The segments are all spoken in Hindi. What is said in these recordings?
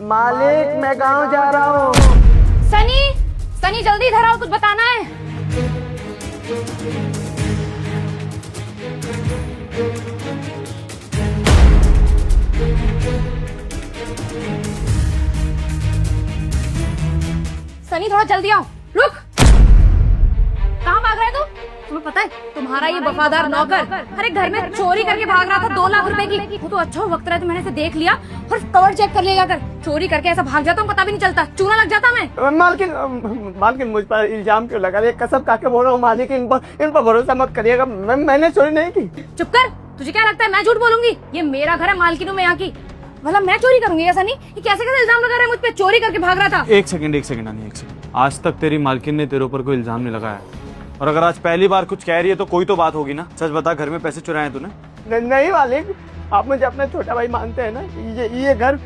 मालिक मैं गांव जा रहा हूँ। सनी, सनी जल्दी इधर आओ, कुछ बताना है। सनी थोड़ा जल्दी आओ। रुक, कहाँ भाग रहा है तू? तुम्हें पता है तुम्हारा ये वफादार नौकर हर एक घर में चोरी करके भाग रहा था 2 लाख रुपए की। वो तो अच्छा वक्त रहा तो मैंने इसे देख लिया और कवर चेक कर लिया कर। चोरी करके ऐसा भाग जाता हूँ, पता भी नहीं चलता, चूना लग जाता मैं। मालकिन मुझ पर इल्जाम क्यों लगा रही है? कसम खा के बोल रहा हूँ मालिक, इन पर भरोसा मत करिएगा। मैंने चोरी नहीं की। चुप कर, तुझे क्या लगता है मैं झूठ बोलूंगी? ये मेरा घर है, मालकिन हूँ मैं यहाँ की। भला मैं चोरी करूंगी या सनी? ये कैसे कैसे इल्जाम लगा रहा है मुझ पे? चोरी करके भाग रहा था। एक सेकंड नानी, एक सेकंड। आज तक तेरी मालकिन ने तेरे ऊपर कोई इल्जाम नहीं लगाया, और अगर आज पहली बार कुछ कह रही है तो कोई तो बात होगी ना। सच बता, घर में पैसे चुराए तूने? नहीं मालिक, आप मुझे अपना छोटा भाई मानते हैं ना। ये घर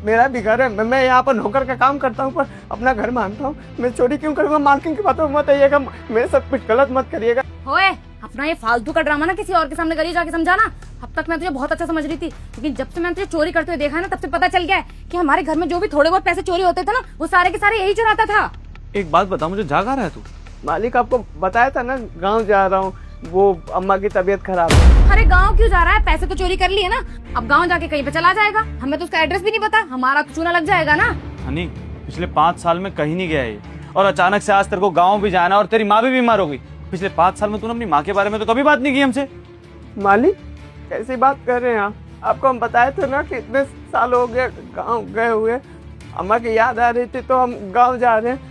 मेरा भी घर है, मैं यहाँ पर नौकर का काम करता हूँ पर अपना घर मानता हूँ। मैं चोरी क्यों करूँगा? मालकिन की बातों में मत आइएगा, मेरे सब कुछ गलत मत करिएगा। ओए, अपना ये फालतू का ड्रामा ना किसी और के सामने करिए, जाके समझाना। अब तक मैं तुझे बहुत अच्छा समझ रही थी, लेकिन जब से मैंने तुझे चोरी करते हुए देखा है ना, तब से पता चल गया है कि हमारे घर में जो भी थोड़े बहुत पैसे चोरी होते थे ना, वो सारे के सारे यही चुराता था। एक बात बता मुझे, जा कहाँ रहा है तू? मालिक आपको बताया था ना, गाँव जा रहा हूँ, वो अम्मा की तबीयत खराब है। अरे गाँव क्यों जा रहा है? पैसे तो चोरी कर लिए ना, अब गाँव जाके कहीं पे चला जाएगा। हमें तो उसका एड्रेस भी नहीं पता, हमारा तो चूना लग जाएगा ना। हनी, पिछले 5 साल में कहीं नहीं गया ये, और अचानक से आज तेरे को गाँव भी जाना, और तेरी माँ भी बीमार हो गई। पिछले 5 साल में तूने अपनी माँ के बारे में तो कभी बात नहीं की हमसे। मालिक कैसी बात कर रहे हैं आप? आपको हम बताए थे ना कि इतने साल हो गए गाँव गए हुए, अम्मा की याद आ रही थी तो हम गाँव जा रहे हैं।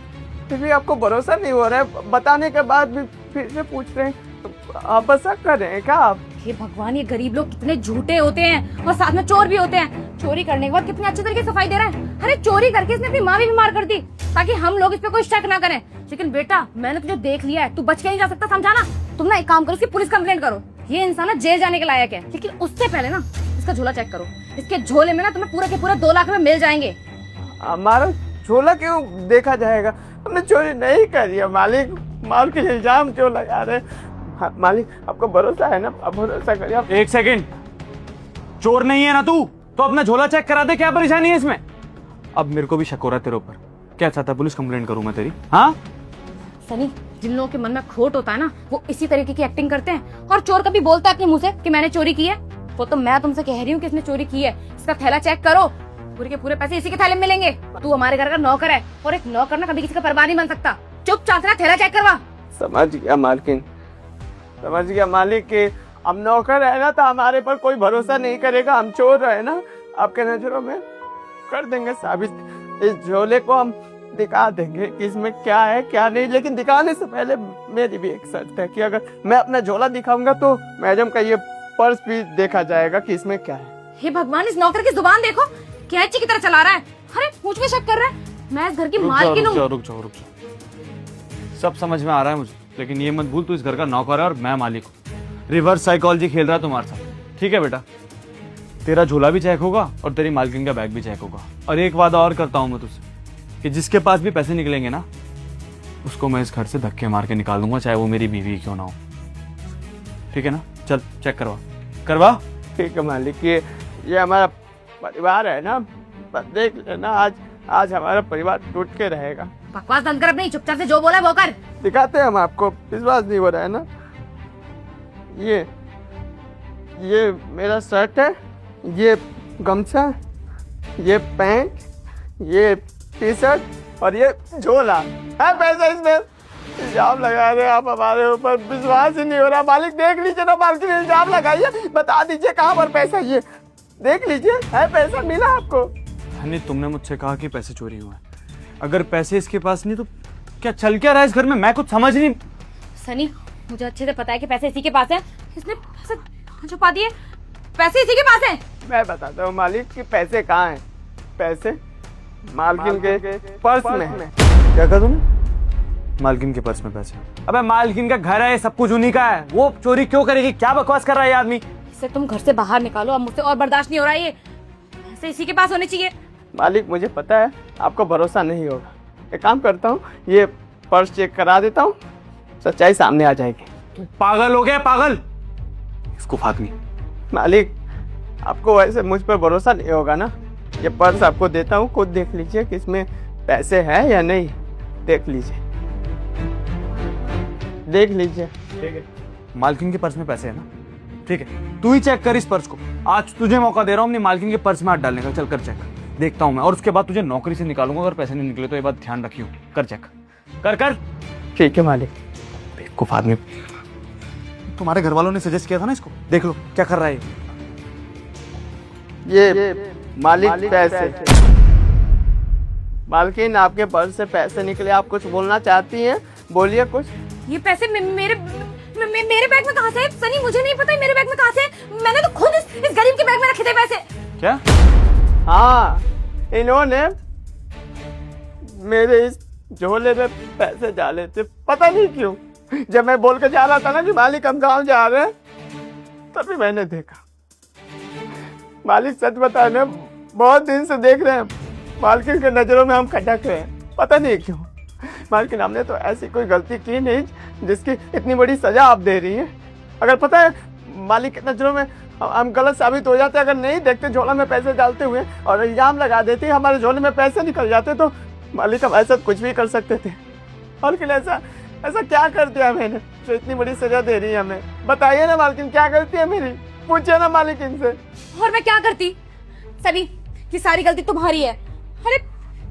फिर भी आपको भरोसा नहीं हो रहा है, बताने के बाद भी फिर से पूछ रहे हैं। आप बस शक कर रहे हैं क्या आप? हे भगवान, ये गरीब लोग कितने झूठे होते हैं और साथ में चोर भी होते हैं। चोरी करने के बाद कितने अच्छे तरीके से सफाई दे रहा है। अरे चोरी करके इसने अपनी माँ भी बीमार कर दी ताकि हम लोग इस पे कोई शक ना करें। लेकिन बेटा, मैंने तुझे देख लिया है, तू बच के नहीं जा सकता, समझा ना? तुम ना एक काम करो, इसकी पुलिस कंप्लेंट करो। ये इंसान ना जेल जाने के लायक है, लेकिन उससे पहले ना इसका झोला चेक करो। इसके झोले में ना तुम्हें पूरे के पूरे 2 लाख रुपए मिल जाएंगे। हमारा झोला क्यों देखा जाएगा? हमने चोरी नहीं करी है मालिक, माल के इल्जाम क्यों लगा रहे? हाँ, मालिक आपको भरोसा है ना, आप भरोसा करिए। आप एक सेकंड, चोर नहीं है ना तू, तो अपना झोला चेक करा दे, क्या परेशानी है इसमें? अब मेरे को भी शक हो रहा है तेरे ऊपर। क्या चाहता है, पुलिस कंप्लेंट करूं मैं तेरी? हाँ सनी, जिन लोगों के मन में खोट होता है ना, वो इसी तरीके की एक्टिंग करते हैं। और चोर कभी बोलता है अपने मुंह से कि मैंने चोरी की है? वो तो मैं तुमसे कह रही हूँ कि इसने चोरी की है। इसका थैला चेक करो, पूरे के पूरे पैसे इसी के थैले में मिलेंगे। तू हमारे घर का नौकर है, और एक नौकर ना कभी किसी का परवाह नहीं बन सकता। चुपचाप से थैला चेक करवा। समझ गया मालकिन, समझ गया मालिक कि हम नौकर है ना तो हमारे पर कोई भरोसा नहीं करेगा। हम चोर है ना, आपके नजरों में कर देंगे साबित। इस झोले को हम दिखा देंगे कि इसमें क्या है क्या नहीं, लेकिन दिखाने से पहले मेरी भी एक शर्त है कि अगर मैं अपना झोला दिखाऊंगा तो मैडम का ये पर्स भी देखा जाएगा कि इसमें क्या है। हे भगवान, इस नौकर की जुबान देखो, कैंची की तरह चला रहा है। अरे मुझ में शक कर रहा है? मैं इस घर की मालकिन हूँ। रुक जाओ। सब समझ में आ रहा है मुझे, लेकिन ये मत भूल तू इस घर का नौकर है और मैं मालिक हूँ। रिवर्स साइकोलॉजी खेल रहा है तुम्हारे साथ, ठीक है बेटा? तेरा झोला भी चेक होगा और तेरी मालकिन का बैग भी चेक होगा। और एक वादा और करता हूँ मैं तुझसे कि जिसके पास भी पैसे निकलेंगे ना, उसको मैं इस घर से धक्के मार के निकाल दूंगा, चाहे वो मेरी बीवी क्यों ना हो। ठीक है ना? चल चेक करवा। ठीक है मालिक, ये हमारा परिवार है ना, देख लेना आज हमारा परिवार टूट के रहेगा। बकवास बंद कर अपनी, चुपचाप से जो बोला है वो कर। दिखाते हैं हम आपको, विश्वास नहीं हो रहा है ना? ये मेरा शर्ट है, ये गमछा, ये पैंट, ये टी शर्ट और ये झोला है। पैसा इसमें इल्जाम लगा रहे आप हमारे ऊपर, विश्वास ही नहीं हो रहा। मालिक देख लीजिए ना, मालिक इल्जाम लगाइए, बता दीजिए कहाँ पर पैसा। ये देख लीजिए, है पैसा मिला आपको। हनी, तुमने मुझसे कहा कि पैसे चोरी हुए, अगर पैसे इसके पास नहीं तो क्या चल क्या रहा है इस घर में? मैं कुछ समझ नहीं। सनी, मुझे अच्छे से पता है कि पैसे इसी के पास है। इसने पैसे छुपा दिए, पैसे इसी के पास है। मैं बताता हूँ मालिक कि पैसे कहाँ हैं। पैसे मालकिन के पर्स में। क्या कहा तुमने? मालकिन के पर्स में पैसे? अबे मालकिन का घर है, सब कुछ उन्हीं का है, वो चोरी क्यों करेगी? क्या बकवास कर रहा है ये आदमी? इसे तुम घर से बाहर निकालो, अब मुझसे और बर्दाश्त नहीं हो रहा है। ये पैसे इसी के पास होने चाहिए। मालिक मुझे पता है आपको भरोसा नहीं होगा, एक काम करता हूँ, ये पर्स चेक करा देता हूँ, सच्चाई सामने आ जाएगी। तू पागल हो गया? पागल, इसको फाकनी। मालिक आपको वैसे मुझ पर भरोसा नहीं होगा ना, ये पर्स आपको देता हूँ, खुद देख लीजिए कि इसमें पैसे हैं या नहीं। देख लीजिए, देख लीजिए। ठीक है, मालकिन के पर्स में पैसे है ना? ठीक है, तू ही चेक कर इस पर्स को। आज तुझे मौका दे रहा हूँ अपनी मालकिन के पर्स में हाथ डालने का। चल कर चेक, देखता हूँ मैं, और उसके बाद तुझे नौकरी से निकालूंगा। अगर पैसे नहीं निकले तो ये बात ध्यान रखियो। कर चेक, कर कर। ठीक है मालिक। बेवकूफ आदमी। तुम्हारे घर वालों ने सजेस्ट किया था ना इसको, देख लो क्या कर रहा है ये मालिक पैसे। मालकिन आपके पर्स से पैसे निकले, आप कुछ बोलना चाहती हैं? बोलिए कुछ। ये पैसे मेरे बैग में कहाँ से है सनी? मुझे नहीं पता मेरे बैग में कहाँ से है। मैंने तो खुद इस गरीब के बैग में रखे थे पैसे। क्या? हाँ, इन्होंने मेरे इस झोले में पैसे डाले थे, पता नहीं क्यों। जब मैं बोल के जा रहा था ना कि मालिक हम गाँव जा रहे हैं, तभी मैंने देखा। मालिक सच बताए ना, बहुत दिन से देख रहे हैं, मालकिन के नजरों में हम खटक रहे हैं, पता नहीं क्यों। मालकिन हमने तो ऐसी कोई गलती की नहीं जिसकी इतनी बड़ी सजा आप दे रही हैं। अगर पता है मालिक की नजरों में हम गलत साबित हो जाते, अगर नहीं देखते झोला में पैसे डालते हुए और इल्जाम लगा देते हमारे झोले में पैसे निकल जाते, तो मालिक हम ऐसा कुछ भी कर सकते थे। मालकिन ऐसा क्या कर दिया मैंने जो इतनी बड़ी सजा दे रही है हमें? बताइए ना मालकिन, क्या गलती है मेरी? पूछिए ना मालिक इनसे। और मैं क्या करती सनी? ये सारी गलती तुम्हारी है। अरे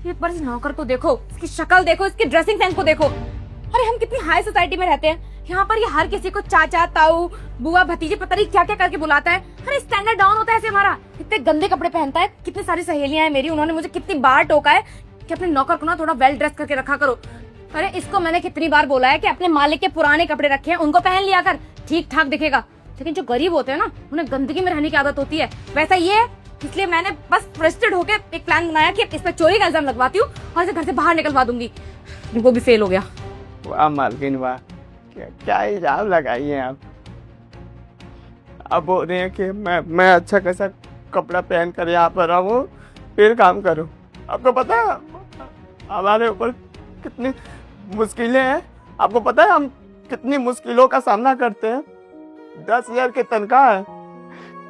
ये पर इस नौकर को देखो, इसकी शक्ल देखो, इसकी ड्रेसिंग सेंस को देखो। अरे हम कितनी हाई सोसाइटी में रहते हैं, यहाँ पर ये हर किसी को चाचा, ताऊ, बुआ, भतीजे, पता नहीं क्या क्या करके बुलाता है। अरे स्टैंडर्ड डाउन होता है ऐसे हमारा। इतने गंदे कपड़े पहनता है। कितनी सारी सहेलियां हैं मेरी, उन्होंने मुझे कितनी बार टोका है कि अपने नौकर को ना थोड़ा वेल ड्रेस करके रखा करो। अरे इसको मैंने कितनी बार बोला है कि अपने मालिक के पुराने कपड़े रखे हैं, उनको पहन लिया कर, ठीक ठाक दिखेगा। लेकिन जो गरीब होते हैं ना, उन्हें गंदगी में रहने की आदत होती है। वैसा ये है, इसलिए मैंने बस फ्रस्ट्रेटेड होकर एक प्लान बनाया कि इस पर चोरी का इल्जाम लगवाती हूँ और इसे घर से बाहर निकलवा दूंगी। वो भी फेल हो गया। वाह मालकिन वाह, क्या इल्जाम लगाई है आप। अब बोल रहे हैं कि मैं अच्छा कैसा कपड़ा पहन कर यहाँ पर आऊँ, फिर काम करूँ। आपको पता है हमारे ऊपर कितनी मुश्किलें हैं? आपको पता है हम कितनी मुश्किलों का सामना करते हैं? 10,000 की तनख्वाह है,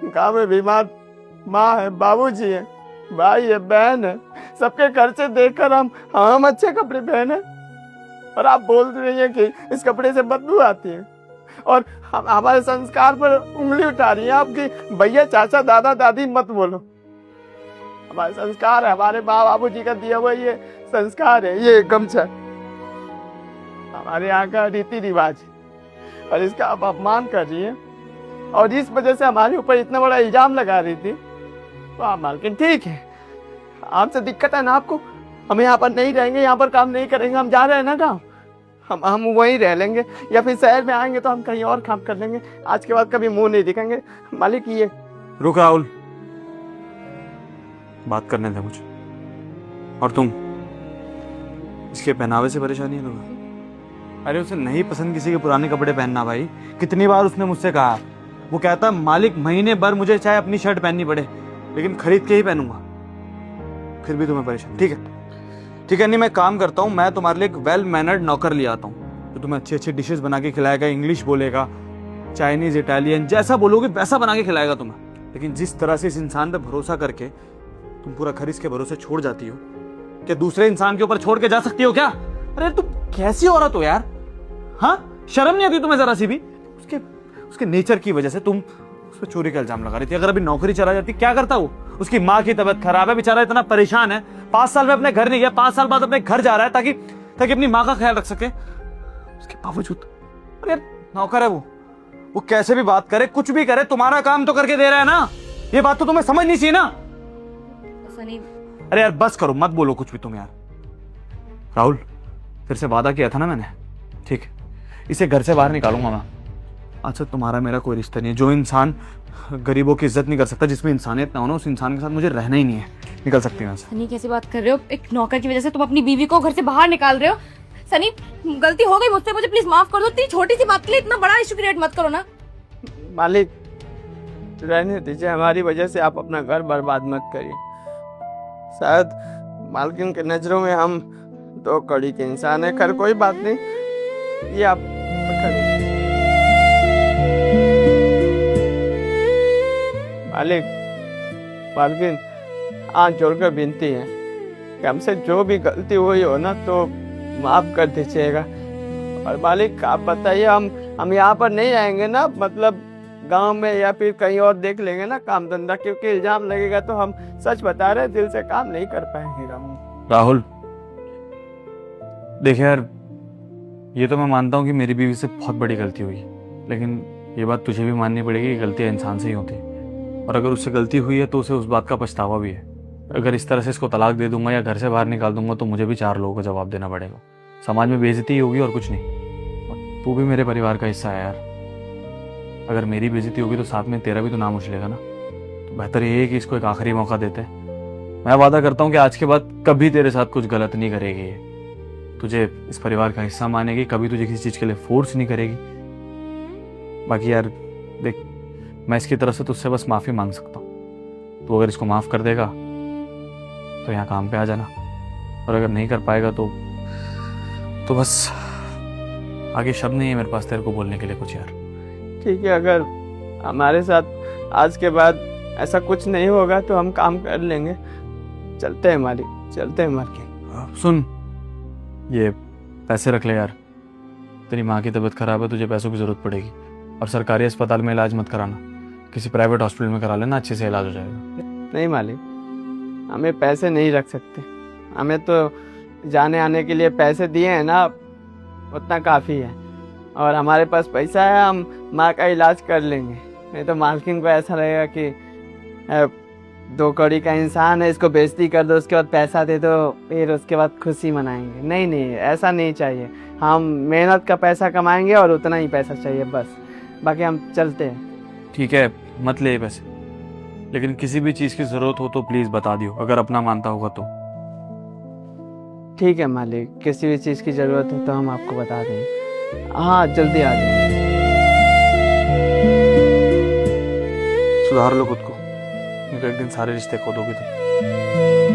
गाँव में बीमार माँ है, बाबूजी है, भाई है, बहन है, सबके खर्चे देखकर हम अच्छे कपड़े पहने, और आप बोल रही हैं कि इस कपड़े से बदबू आती है, और हमारे संस्कार पर उंगली उठा रही हैं आपकी। भैया, चाचा, दादा, दादी मत बोलो। हमारे संस्कार है, हमारे माँ बाबूजी का दिया हुआ ये संस्कार है, ये गमछा हमारे यहाँ का रीति रिवाज, और इसका आप अपमान कर रही है, और इस वजह से हमारे ऊपर इतना बड़ा इल्जाम लगा रही थी। वाह मालकिन, ठीक है, आपसे दिक्कत है ना आपको? हम यहाँ पर नहीं रहेंगे, यहाँ पर काम नहीं करेंगे, हम जा रहे हैं ना गाँव, हम वहीं रह लेंगे, या फिर शहर में आएंगे तो हम कहीं और काम कर लेंगे। आज के बाद कभी मुंह नहीं दिखाएंगे। मालिक ये रुक राहुल, बात करने दे मुझे। और तुम इसके पहनावे से परेशानी है तुम्हें? अरे उसे नहीं पसंद किसी के पुराने कपड़े पहनना भाई। कितनी बार उसने मुझसे कहा, वो कहता मालिक महीने भर मुझे चाहे अपनी शर्ट पहननी पड़े लेकिन खरीद के ही पहनूंगा, फिर भी तुम्हें परेशान। ठीक है ठीक है, नहीं मैं काम करता हूँ, मैं तुम्हारे लिए एक वेल मैनर्ड नौकर ले आता हूँ जो तुम्हें अच्छी अच्छी डिशेस बना के खिलाएगा, इंग्लिश बोलेगा, चाइनीज, इटालियन, जैसा बोलोगे वैसा बना के खिलाएगा तुम्हें। लेकिन जिस तरह से इस इंसान पे भरोसा करके तुम पूरा घर इसके भरोसे छोड़ जाती हो, क्या दूसरे इंसान के ऊपर छोड़ के जा सकती हो क्या? अरे तुम कैसी औरत हो यार, हाँ? शर्म नहीं आती तुम्हें जरा सी भी? उसके नेचर की वजह से तुम उस पर चोरी का इल्जाम लगा रही थी। अगर अभी नौकरी चला जाती क्या करता वो? उसकी माँ की तबीयत खराब है, बेचारा इतना परेशान है, 5 साल में अपने घर नहीं गया, 5 साल बाद अपने घर जा रहा है ताकि अपनी माँ का ख्याल रख सके। उसके बावजूद अरे नौकर है वो कैसे भी बात करे, कुछ भी करे, तुम्हारा काम तो करके दे रहा है ना। ये बात तो तुम्हें समझनी चाहिए ना। सनी, अरे यार बस करो, मत बोलो कुछ भी तुम यार। राहुल, फिर से वादा किया था ना मैंने, ठीक है, इसे घर से बाहर निकालूंगा मैं। अच्छा तुम्हारा मेरा कोई रिश्ता नहीं है। जो इंसान गरीबों की इज्जत नहीं कर सकता, जिसमें इंसानियत ना हो ना, उस इंसान के साथ मुझे रहना ही नहीं है। निकल सकती हूँ। सनी कैसी बात कर रहे हो? एक नौकर की वजह से तुम अपनी बीवी को घर से बाहर निकाल रहे हो। सनी गलती हो गई मुझसे, मुझे प्लीज माफ कर दो। इतनी छोटी सी बात के लिए इतना बड़ा इशू क्रिएट मत करो ना। मालिक रहने दीजिए, हमारी वजह से आप अपना घर बर्बाद मत करिए। शायद मालकिन के नजरों में हम 2 कड़ी के इंसान है। खैर कोई बात नहीं, ये आप मालिक, मालकिन हाथ जोड़कर विनती है कि हमसे जो भी गलती हुई हो ना तो माफ कर दीजिएगा। और मालिक आप बताइए, हम यहाँ पर नहीं आएंगे ना, मतलब गांव में या फिर कहीं और देख लेंगे ना काम धंधा, क्योंकि इल्जाम लगेगा तो हम सच बता रहे हैं, दिल से काम नहीं कर पाएंगे हम। राहुल देख यार, ये तो मैं मानता हूँ कि मेरी बीवी से बहुत बड़ी गलती हुई, लेकिन ये बात तुझे भी माननी पड़ेगी कि गलतियाँ इंसान से ही होती है, और अगर उससे गलती हुई है तो उसे उस बात का पछतावा भी है। अगर इस तरह से इसको तलाक दे दूंगा या घर से बाहर निकाल दूंगा तो मुझे भी 4 लोगों को जवाब देना पड़ेगा, समाज में बेइज्जती ही होगी और कुछ नहीं। और तू भी मेरे परिवार का हिस्सा है यार, अगर मेरी बेइज्जती होगी तो साथ में तेरा भी तो नाम उछलेगा ना। तो बेहतर ये है कि इसको एक आखिरी मौका देते हैं। मैं वादा करता हूँ कि आज के बाद कभी तेरे साथ कुछ गलत नहीं करेगी ये, तुझे इस परिवार का हिस्सा मानेगी, कभी तुझे किसी चीज के लिए फोर्स नहीं करेगी। बाकी यार देख, मैं इसकी तरफ से तुझसे बस माफी मांग सकता हूँ। तो अगर इसको माफ कर देगा तो यहाँ काम पे आ जाना, और अगर नहीं कर पाएगा तो बस आगे शब्द नहीं है मेरे पास तेरे को बोलने के लिए कुछ यार। ठीक है, अगर हमारे साथ आज के बाद ऐसा कुछ नहीं होगा तो हम काम कर लेंगे। चलते हैं मालिक, चलते हैं मालिक। सुन, ये पैसे रख ले यार, तेरी माँ की तबीयत खराब है, तुझे पैसों की जरूरत पड़ेगी। और सरकारी अस्पताल में इलाज मत कराना, किसी प्राइवेट हॉस्पिटल में करा लेना, अच्छे से इलाज हो जाएगा। नहीं मालिक, हमें पैसे नहीं रख सकते, हमें तो जाने आने के लिए पैसे दिए हैं ना, उतना काफ़ी है। और हमारे पास पैसा है, हम माँ का इलाज कर लेंगे। नहीं तो मालकिन को ऐसा लगेगा कि 2 कौड़ी का इंसान है, इसको बेइज्जती कर दो, उसके बाद पैसा दे दो, फिर उसके बाद खुशी मनाएंगे। नहीं नहीं, ऐसा नहीं चाहिए। हम मेहनत का पैसा कमाएंगे और उतना ही पैसा चाहिए बस, बाकी हम चलते हैं। ठीक है, मत ले पैसे, लेकिन किसी भी चीज़ की ज़रूरत हो तो प्लीज़ बता दियो, अगर अपना मानता होगा तो। ठीक है मालिक, किसी भी चीज़ की ज़रूरत हो तो हम आपको बता देंगे। हाँ, जल्दी आ जाइए। सुधार लो खुद को, नहीं तो एक दिन सारे रिश्ते खो दोगे तुम।